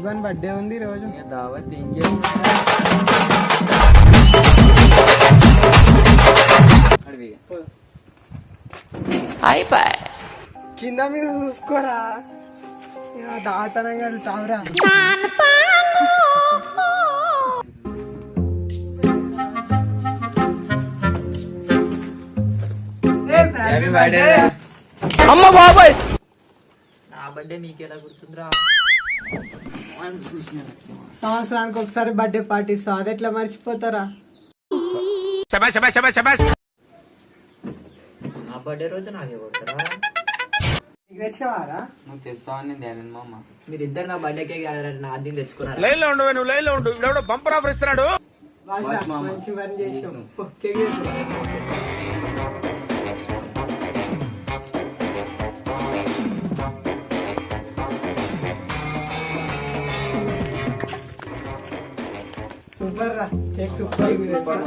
Sandeep birthday ఉంది రోజు దావత్ ఇంకేం అయిపోయి కింద మీద చూసుకోరా దాతనంగా వెళ్తావురా. అమ్మ బాబాయ్ నా బర్త్డే మీకెలా గుర్తుందిరా? సంవత్సరానికి ఒకసారి బర్త్డే పార్టీ ఇస్తావు, అది ఎట్లా మర్చిపోతారా? నా బర్త్డే రోజు నాకే కొడతారా? తెచ్చేవారా? నువ్వు తెస్తావని నేను మా అమ్మ. మీరిద్దరు నా బర్త్డే కేక్ నా దీన్ని తెచ్చుకున్నారు. లైన్ లో ఉండు, నువ్వు లైన్ లో ఉండు. ఇప్పుడు బంపర్ ఆఫర్ ఇస్తున్నాడు. మంచి పని చేసాం. కేక్ సూపర్ రా, కేక్ సూపర్.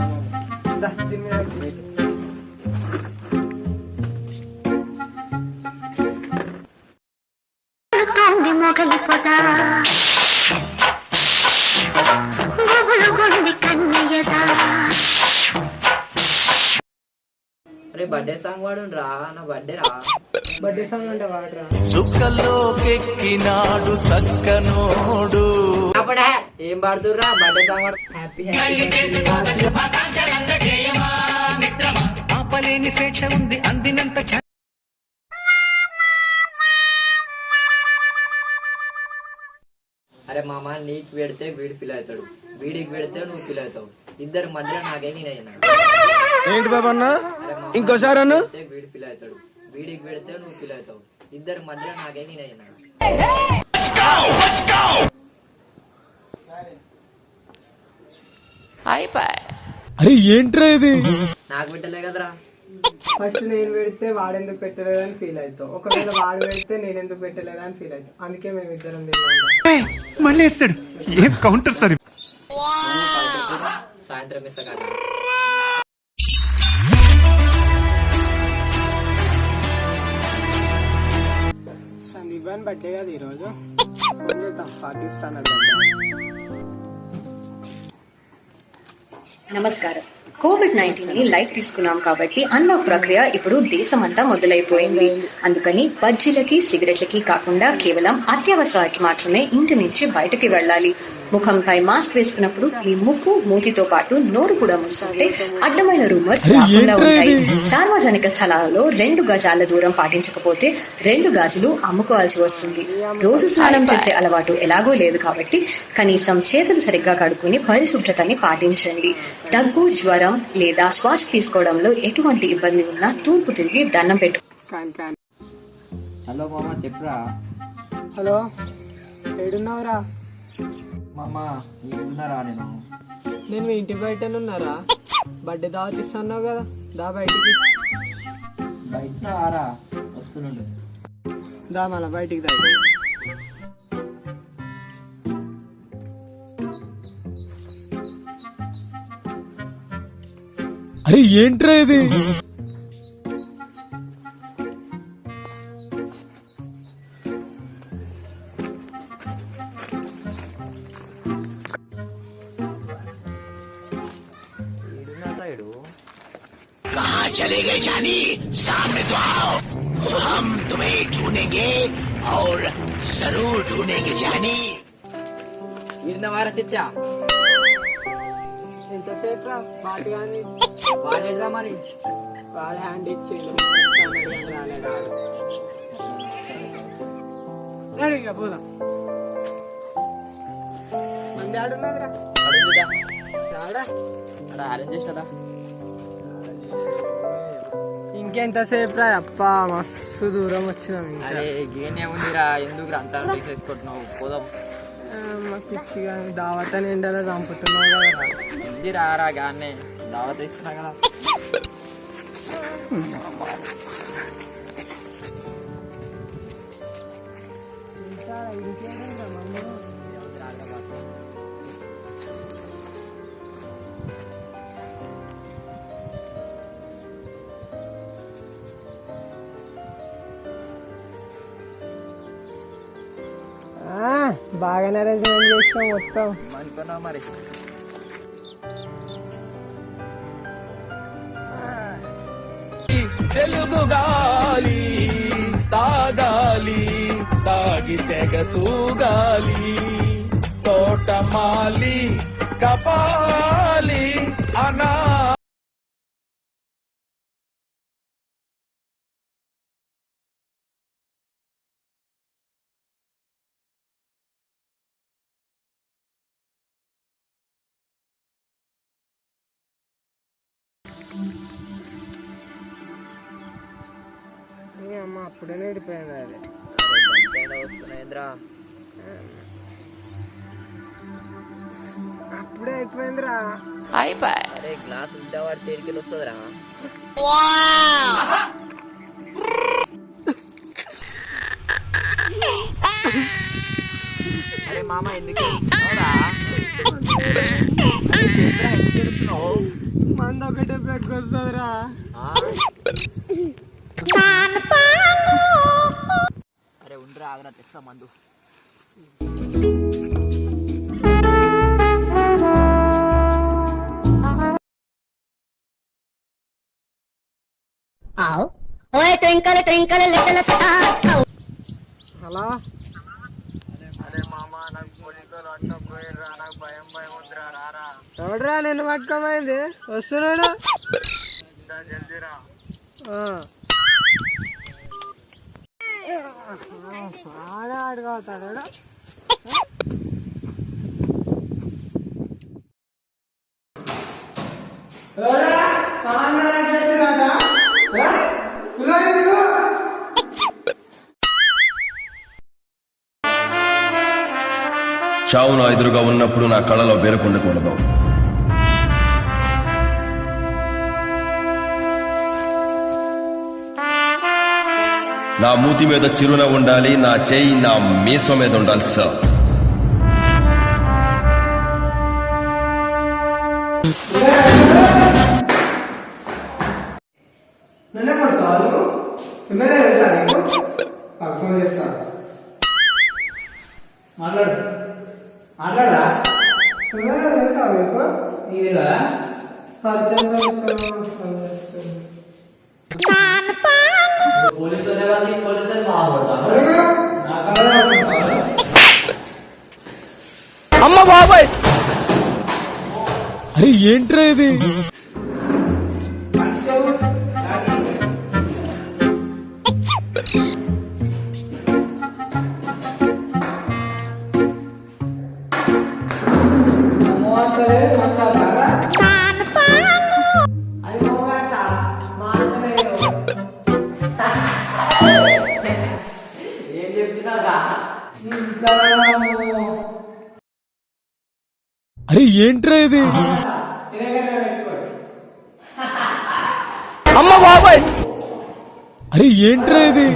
అరే బర్త్డే సాంగ్ వాడు రా, నా బర్త్డే రా. బర్త్డే సాంగ్ అంటే వాడరా. చుక్కలోకెక్కినాడు చక్కనోడు. అప్పుడే ఏం పాడుతుర్రా బర్త్డే సాంగ్ వాడు? హ్యాపీ ఆపలేని స్వేచ్ఛ ఉంది అందినంత. అరే మామ, నీకు పెడితే వీడు ఫీల్ అవుతాడు, వీడికి పెడితే నువ్వు ఫీల్ అవుతావు. ఇద్దరు మధ్యలో నాకేమీ అయినా ఏంటి బాబా అన్న? ఇంకోసారి అన్న. వీడు ఫీల్ అవుతాడు, వీడికి పెడితే నువ్వు ఫీల్ అవుతావు. ఇద్దరు మధ్యలో నాకేమీ అయినా అయిపోయి. అరే ఏంట్రా ఇది? నాకు పెట్టలే కదరా. ఫస్ట్ నేను పెడితే వాడెందుకు పెట్టలేదని ఫీల్ అవుతావు, ఒకవేళ వాడు పెడితే నేను ఎందుకు పెట్టలేదని ఫీల్ అవుతావు. అందుకే మేము ఇద్దరం మళ్ళీ వేస్తాడు. ఏం కౌంటర్ సార్? సాయంత్రం ఇస్తా కాదు. సందీప్ అని బర్త్డే కదా ఈరోజు, పార్టీ ఇస్తాను. నమస్కారం. కోవిడ్-19 ని లైట్ తీసుకున్నాం కాబట్టి అన్లాక్ ప్రక్రియ ఇప్పుడు దేశమంతా మొదలైపోయింది. అందుకని బజ్జీలకి సిగరెట్లకి కాకుండా కేవలం అత్యవసరాలకి మాత్రమే ఇంటి నుంచి బయటకి వెళ్ళాలి. ముఖంపై మాస్క్ వేసుకున్నప్పుడు ఈ ముక్కు మూతితో పాటు నోరు కూడా మూసుకుంటే అడ్డమైన రూమర్స్ రాకుండా ఉంటాయి. సార్వజనిక స్థలాలలో 2 గజాల దూరం పాటించకపోతే 2 గాజులు అమ్ముకోవాల్సి వస్తుంది. రోజు స్నానం చేసే అలవాటు ఎలాగో లేదు కాబట్టి కనీసం చేతులు సరిగ్గా కడుక్కుని పరిశుభ్రతని పాటించండి. దగ్గు, జ్వరం లేదా శ్వాస తీసుకోవడంలో ఎటువంటి ఇబ్బంది ఉన్నా తూర్పు తిరిగి దండం పెట్టు. హలో మామ, చెప్పురా. హలో, ఏడున్నావురా? మామ ఉన్నారా? నేను మీ ఇంటి బయటనే ఉన్నారా. బర్త్డే దావత్ ఇస్తున్నావు కదా, దా బయటికి. బయట ఆరా వస్తున్నాడు. దా మళ్ళా బయటికి దా. అరే ఏంట్రా ఇది? कहाँ चले गए जानी? सामने तो आओ, हम तुम्हें ढूंढेंगे और जरूर ढूंढेंगे जानी. వారా చిచ్చా, ఎంతసేపు రా పార్టీ కానీ? వాడేడ్రా మరి. వాడు హ్యాండ్ ఇచ్చిండు, రెడీగా పోదాం. మంది ఆడున్నదిరా. రాడా అరేంజ్ చేసినదా? ఇంకెంతసేపు రా అప్పా, మస్తు దూరం వచ్చినాం. అరే గేనేముందిరా, ఎందుకు అంతా చేసుకుంటున్నావు? పోదాం. పిచ్చిగా దావత నిండలో చంపుతున్నావు కదా. ఇంది రారా గానే దావత్ ఇస్తున్నా కదా. బాగానే అరేంజ్మెంట్ చేస్తాం మొత్తం. అనుకున్నావు మరి. తెలుగు గాలి తాగాలి తాగి తెగ తూగాలి తోటమాలి కపాలి అనా అమ్మ అప్పుడే నేడిపోయింది అది. వస్తున్నాయింద్రా. అప్పుడే అయిపోయిందిరా. అరే గ్లాస్ ఉంటే వాడు తేలికలు వస్తుందిరా. అరే మామ ఎందుకు ఏడుస్తున్నావురా? అరే చెప్పరా ఎందుకు ఏడుస్తున్నావు? మంది ఒకటే పెట్టుకొస్తుందిరా. అరే ఉండరా ఆగరా తెస్తా మందు. Twinkle twinkle little star. Hello అరే మామ నాకు పోలీసులు అట్లా పోయిర్రా, నాకు భయం భయం ఉందిరా. రారా ఎవడరా నిన్ను పట్టుకోమైంది? వస్తున్నాడు. జల్దీరా. ఆడే ఆడుకోతాడు. చావు నా ఎదురుగా ఉన్నప్పుడు నా కళ్ళలో బెరుకుండకూడదు. నా మూతి మీద చిరునవ్వు ఉండాలి, నా చేయి నా మీసం మీద ఉండాలి సార్. నన్నే కొడతావు? ఎమ్మెల్యే తెలుసా నీకు? ఫోన్ చేస్తా. మాట్లాడరా ఎమ్మెల్యే తెలుసా మీకు? నీది కదా పరిచయం పోలీసులు మాట్లాడతాను. అమ్మ బాబాయ్. అరే ఏంట్రా ఇది? ఏం చెప్తున్నావురా? అరే ఏంట్రా ఇది? అమ్మ బాబాయ్. అరే ఏంట్రా ఇది?